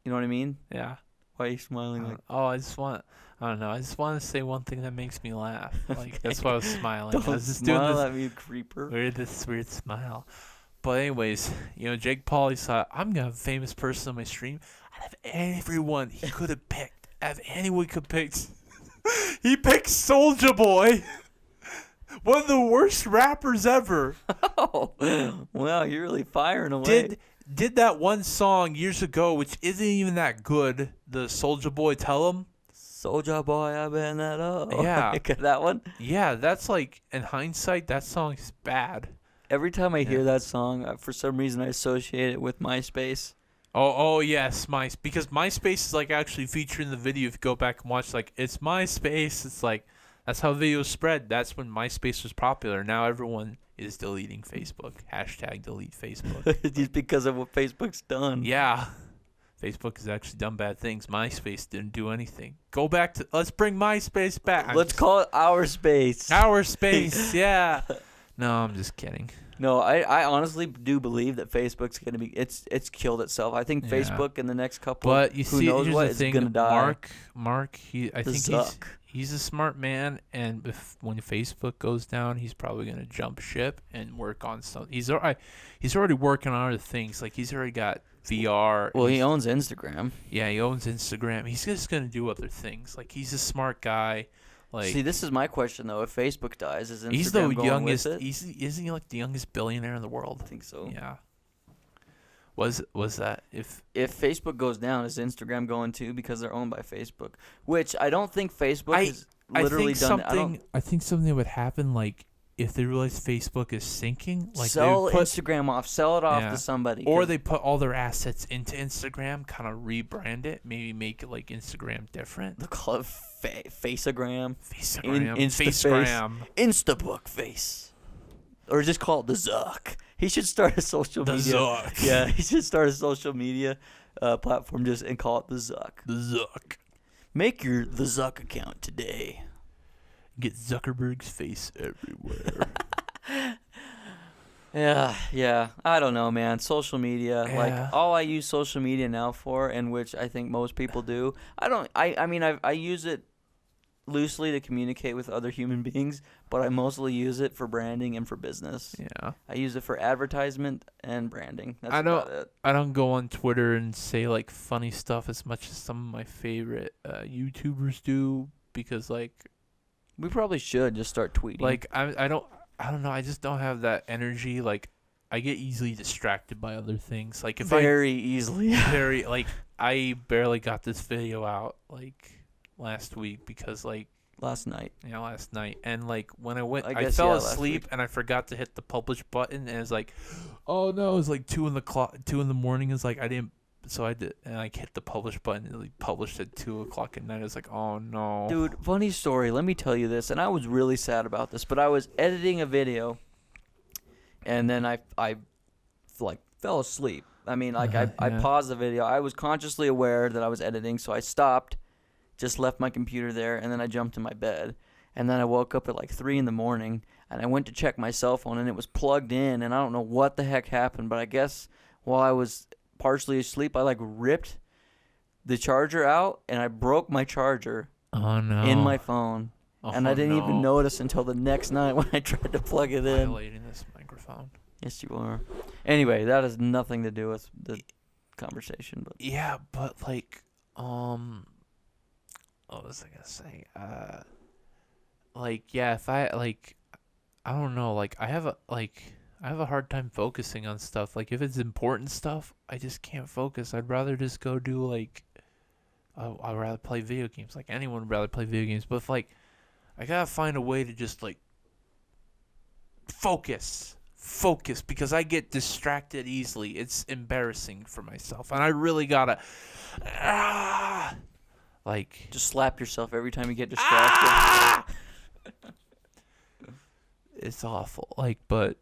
you know what I mean? Yeah. Why are you smiling like I don't know. I just want to say one thing that makes me laugh. Like that's Okay. why I was smiling. Don't I was just doing smile this at me, creeper. weird smile. But anyways, Jake Paul, he thought, I'm gonna have a famous person on my stream. I'd have everyone he could have picked. Have anyone he could pick. He picked Soulja Boy. One of the worst rappers ever. Oh, wow, you're really firing away. Did that one song years ago, which isn't even that good. The Soulja Boy Tell 'Em. Soldier Boy, I've been that up. Yeah. That one? Yeah, that's like, in hindsight, that song's bad. Every time I hear Yeah. that song, for some reason I associate it with MySpace. Oh yes, because MySpace is like actually featured in the video. If you go back and watch, like, it's MySpace. It's like, that's how videos spread. That's when MySpace was popular. Now everyone is deleting Facebook. Hashtag delete Facebook. Just because of what Facebook's done. Yeah. Facebook has actually done bad things. MySpace didn't do anything. Let's bring MySpace back. Let's call it Our Space. Our Space. Yeah. No, I'm just kidding. No, I honestly do believe that Facebook's gonna be it's killed itself. I think Yeah. Facebook in the next couple, But you who see, knows here's what the is thing. gonna die. Mark, I The think Zuck. he's a smart man, and when Facebook goes down, he's probably gonna jump ship and work on something. He's already working on other things. Like, he's already got VR. Well, he owns Instagram. Yeah, he owns Instagram. He's just gonna do other things. Like, he's a smart guy. Like, See, this is my question though. If Facebook dies, is Instagram he's the going youngest. with it? Isn't he like the youngest billionaire in the world? I think so. Yeah. Was that if? If Facebook goes down, is Instagram going too? Because they're owned by Facebook, which I don't think Facebook has literally done. I think something would happen, like, if they realize Facebook is sinking, like, sell they put, Instagram off, sell it off Yeah. to somebody, or 'cause they put all their assets into Instagram, kind of rebrand it, maybe make it like Instagram different. they'll call it Faceagram, Facegram, Instaface. Facegram, Instabook Face, or just call it the Zuck. He should start a social the media. Zuck, Yeah, he should start a social media platform and call it the Zuck. the Zuck. Make your the Zuck account today. Get Zuckerberg's face everywhere. Yeah. I don't know, man. Social media, Yeah. like all I use social media now for, and which I think most people do. I mean, I use it loosely to communicate with other human beings, but I mostly use it for branding and for business. Yeah. I use it for advertisement and branding. That's I don't- about it. I don't go on Twitter and say, like, funny stuff as much as some of my favorite YouTubers do, because, like, We probably should just start tweeting. I don't know. I just don't have that energy. Like, I get easily distracted by other things. Like, if very easily. I barely got this video out, like, last week because, like, Last night. last night. And, like, when I guess, fell last asleep week. and I forgot to hit the publish button, and it's like, oh no, it was like 2 in the morning. It's like, I didn't, so I did, and I hit the publish button and it like published at 2:00 at night. It's like, oh no. Dude, funny story. Let me tell you this, and I was really sad about this, but I was editing a video, and then I like fell asleep. I mean, like I Yeah. paused the video. I was consciously aware that I was editing, so I stopped, just left my computer there, and then I jumped in my bed. And then I woke up at like 3 in the morning, and I went to check my cell phone, and it was plugged in, and I don't know what the heck happened, but I guess while I was partially asleep, I like ripped the charger out, and I broke my charger Oh no. in my phone. Oh, And I didn't even no. notice until the next night when I tried to plug it in. Violating this microphone. Yes, you are. Anyway, that has nothing to do with the conversation, but Yeah, but like, what was I gonna say? Like, yeah, if I like, I don't know, like, I have a hard time focusing on stuff. Like, if it's important stuff, I just can't focus. I'd rather just go do like, I'd rather play video games. Like, anyone would rather play video games, but if, like, I gotta find a way to just like focus because I get distracted easily. It's embarrassing for myself, and I really gotta like just slap yourself every time you get distracted. it's awful. Like, but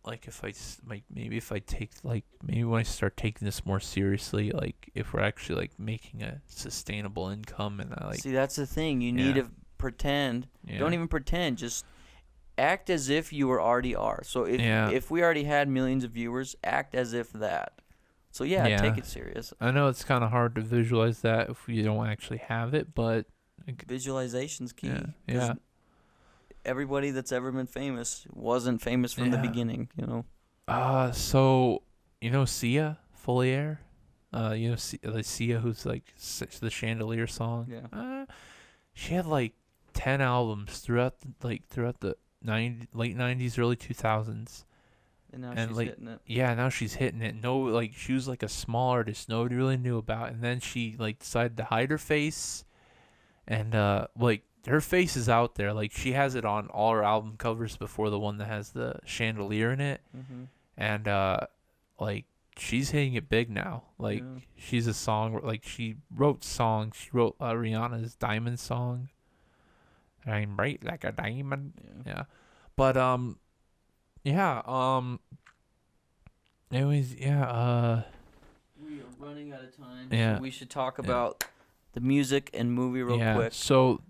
like if like maybe if I take like maybe when I start taking this more seriously, like if we're actually like making a sustainable income and I like See, that's the thing. You need Yeah. to pretend. yeah Don't even pretend. Just act as if you already are. So Yeah. if we already had millions of viewers, act as if that. So yeah, Yeah. take it serious. I know it's kind of hard to visualize that if you don't actually have it, but Visualization's key. yeah, 'cause yeah, everybody that's ever been famous wasn't famous from the Yeah. beginning, So you know Sia Folier, you know the Sia who's like the Chandelier song. Yeah. She had like 10 albums throughout the late 90s, early 2000s. And now And she's like hitting it. yeah, now she's hitting it. No, like she was like a small artist nobody really knew about, and then she like decided to hide her face, and like her face is out there. Like she has it on all her album covers before the one that has the chandelier in it, Mm-hmm. and like she's hitting it big now. Like Yeah. she's a song like she wrote songs. She wrote Rihanna's Diamond song. I'm bright like a diamond. Yeah, but yeah. Anyways, yeah. We are running out of time. Yeah. So we should talk Yeah. about the music and movie real yeah. quick. So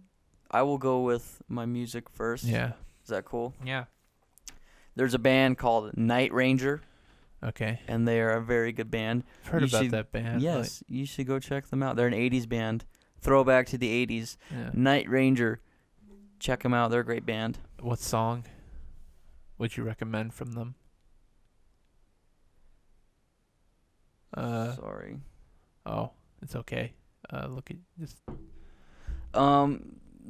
I will go with my music first. yeah. Is that cool? Yeah. There's a band called Night Ranger, Okay. and they are a very good band. I've heard You about should- that band. Yes, you should go check them out. They're an 80s band. Throwback to the 80s. Like, yeah. Night Ranger. Check them out. They're a great band. What song would you recommend from them? Sorry. Oh, it's okay. Look at this.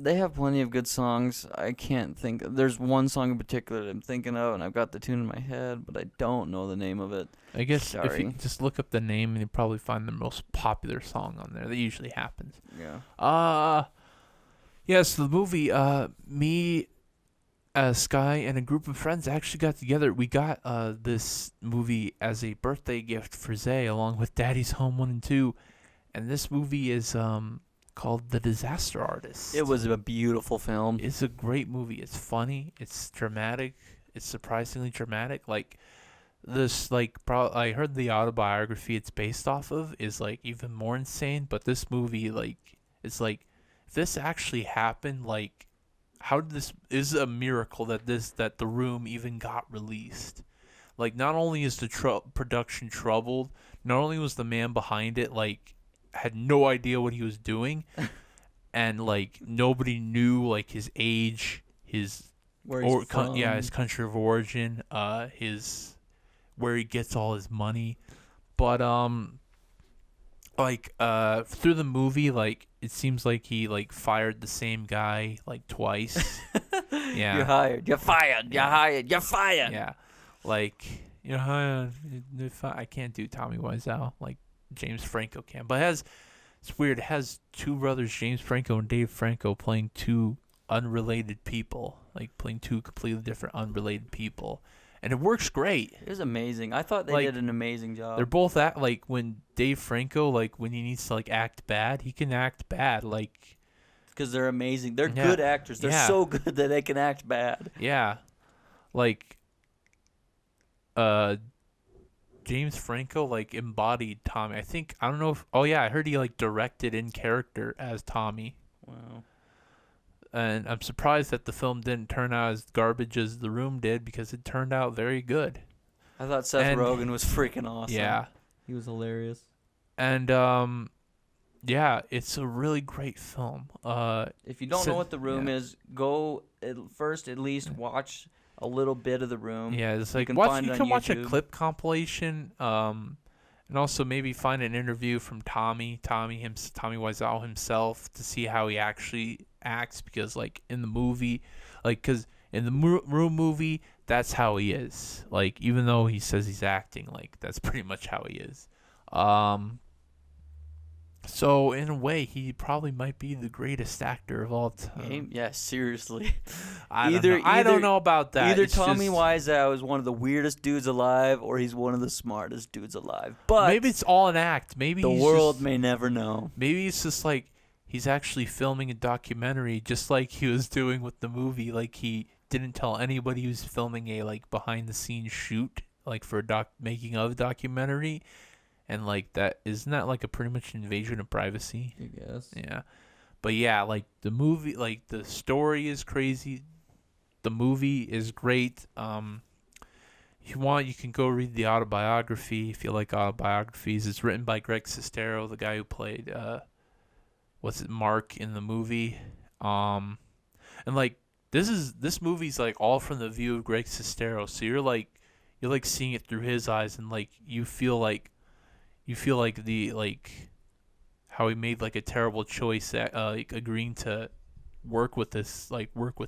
They have plenty of good songs. I can't think. There's one song in particular that I'm thinking of, and I've got the tune in my head, but I don't know the name of it. I guess if Sorry. you just look up the name, and you probably find the most popular song on there. That usually happens. Yeah. Yes, the movie. Me, Sky, and a group of friends actually got together. We got this movie as a birthday gift for Zay, along with Daddy's Home 1 and 2, and this movie is called The Disaster Artist. It was a beautiful film. It's a great movie. It's funny. It's dramatic. It's surprisingly dramatic. Like this, like I heard the autobiography it's based off of is like even more insane. But this movie, like, it's like if this actually happened, like, how did this is a miracle that The Room even got released. Like, not only is the production troubled, not only was the man behind it like had no idea what he was doing. And like nobody knew like his age, his Where he's from. his country of origin, his where he gets all his money, but like through the movie, like it seems like he like fired the same guy like twice. Yeah, You're hired. You're fired. You're Yeah. hired. You're fired. yeah, like I can't do Tommy Wiseau like James Franco can, but it's weird. It has two brothers, James Franco and Dave Franco, playing two unrelated people, like playing two completely different unrelated people, and it works great. It was amazing. I thought they Like, did an amazing job. They're both like when Dave Franco, like when he needs to like act bad, he can act bad. Like Because they're amazing. They're Yeah. good actors. They're Yeah. so good that they can act bad. yeah, like James Franco like embodied Tommy. I don't know if I heard he like directed in character as Tommy. Wow. And I'm surprised that the film didn't turn out as garbage as The Room did, because it turned out very good. I thought Seth And- Rogen was freaking awesome. Yeah. He was hilarious. And yeah, it's a really great film. If you don't So- know what The Room yeah. is, go at least watch a little bit of The Room. Yeah, it's You like can watch. find You it can on watch a YouTube. clip compilation. And also maybe find an interview from Tommy Wiseau himself to see how he actually acts, because like in the movie, like because in the Room movie, that's how he is. Like even though he says he's acting, like that's pretty much how he is. So in a way, he probably might be the greatest actor of all time. Yeah, seriously. I don't know about that. Either It's Tommy just- Wiseau is one of the weirdest dudes alive, or he's one of the smartest dudes alive. But maybe it's all an act. Maybe the he's world just- may never know. Maybe it's just like he's actually filming a documentary, just like he was doing with the movie. Like he didn't tell anybody he was filming a like behind the scenes shoot like for a making of documentary, and like that isn't that like a pretty much invasion of privacy? I guess. Yeah, but yeah, like the movie, like the story is crazy. The movie is great. If you want, you can go read the autobiography if you like autobiographies. It's written by Greg Sestero, the guy who played Mark in the movie. And like this movie's like all from the view of Greg Sestero, so you're like seeing it through his eyes, and like you feel like the like how he made like a terrible choice at like agreeing to work with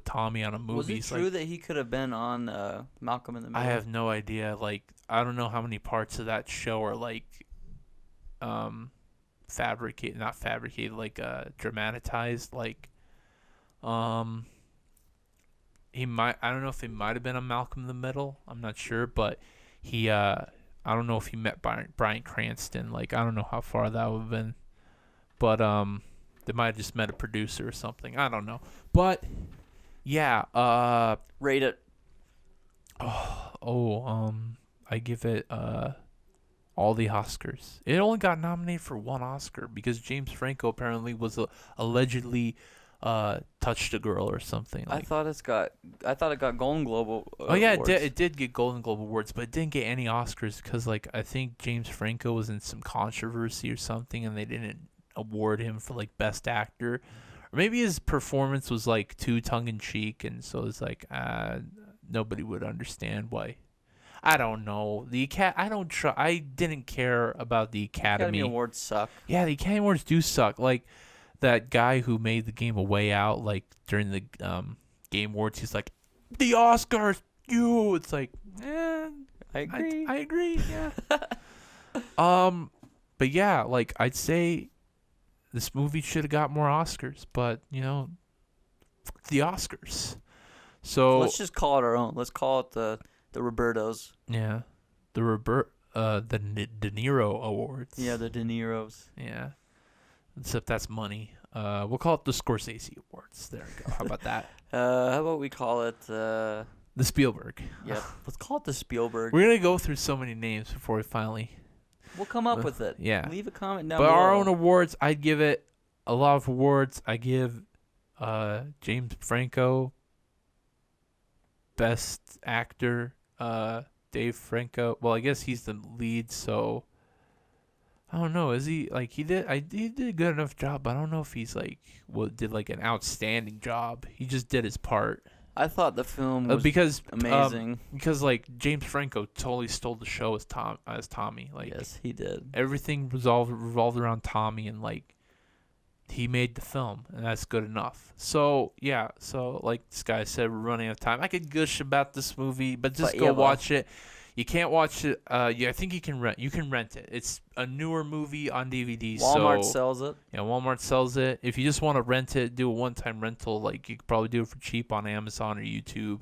Tommy on a movie. Was it true that he could have been on Malcolm in the Middle? I have no idea. Like, I don't know how many parts of that show are like not fabricated, like dramatized. Like, he might. I don't know if he might have been on Malcolm in the Middle. I'm not sure, but he. I don't know if he met Bryan Cranston. Like, I don't know how far that would have been, but they might have just met a producer or something. I don't know. But yeah, rate it. I give it all the Oscars. It only got nominated for one Oscar because James Franco apparently was allegedly touched a girl or something. Like, I thought it got Golden Globe. oh yeah, awards. it did get Golden Globe awards, but it didn't get any Oscars because like I think James Franco was in some controversy or something, and they didn't award him for like best actor, or maybe his performance was like too tongue-in-cheek, and so it's like nobody would understand why. I don't know. I didn't care about the Academy Awards suck. Yeah, the Academy Awards do suck. Like that guy who made the game A Way Out, like during the Game Awards, he's like, the Oscars, you. It's like, I agree. I agree. Yeah. But yeah, like I'd say this movie should have got more Oscars, but fuck the Oscars. So let's just call it our own. Let's call it the Robertos. Yeah, the De Niro Awards. Yeah, the De Niros. Yeah, except that's money. We'll call it the Scorsese Awards. There we go. How about that? How about we call it the Spielberg? Yep. Let's call it the Spielberg. We're gonna go through so many names before we finally. We'll come up with it. Yeah. Leave a comment down below. But our own below. awards, I'd give it a lot of awards. I give James Franco Best Actor. Dave Franco. Well, I guess he's the lead, so I don't know. Is he like he did a good enough job, but I don't know if he's like did like an outstanding job. He just did his part. I thought the film was amazing. Because like James Franco totally stole the show as Tommy. Like, yes, he did. Everything revolved around Tommy, and like he made the film, and that's good enough. So yeah, like this guy said, we're running out of time. I could gush about this movie, but go watch it. You can't watch it. I think you can rent it. It's a newer movie on DVD. Walmart sells it. Yeah, Walmart sells it. If you just want to rent it, do a one-time rental. Like you could probably do it for cheap on Amazon or YouTube,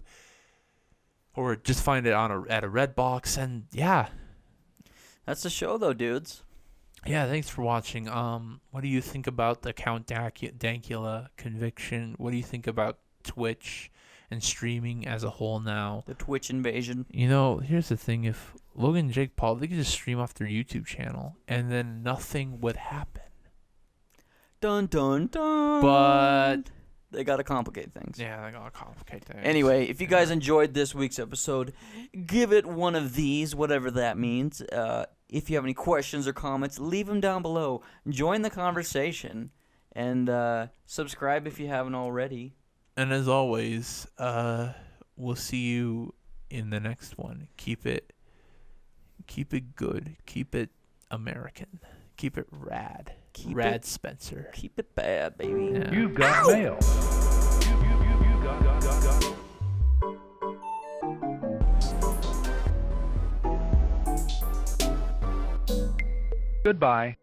or just find it at a Redbox. And yeah, that's the show, though, dudes. Yeah, thanks for watching. What do you think about the Count Dankula conviction? What do you think about Twitch and streaming as a whole now? The Twitch invasion. Here's the thing. If Logan and Jake Paul, they could just stream off their YouTube channel, and then nothing would happen. Dun, dun, dun. But they got to complicate things. Yeah, they got to complicate things. Anyway, if you guys enjoyed this week's episode, give it one of these, whatever that means. If you have any questions or comments, leave them down below. Join the conversation, and subscribe if you haven't already. And as always, we'll see you in the next one. Keep it good. Keep it American. Keep it rad. Rad Spencer. Keep it bad, baby. Yeah. You've got mail. You got. Goodbye.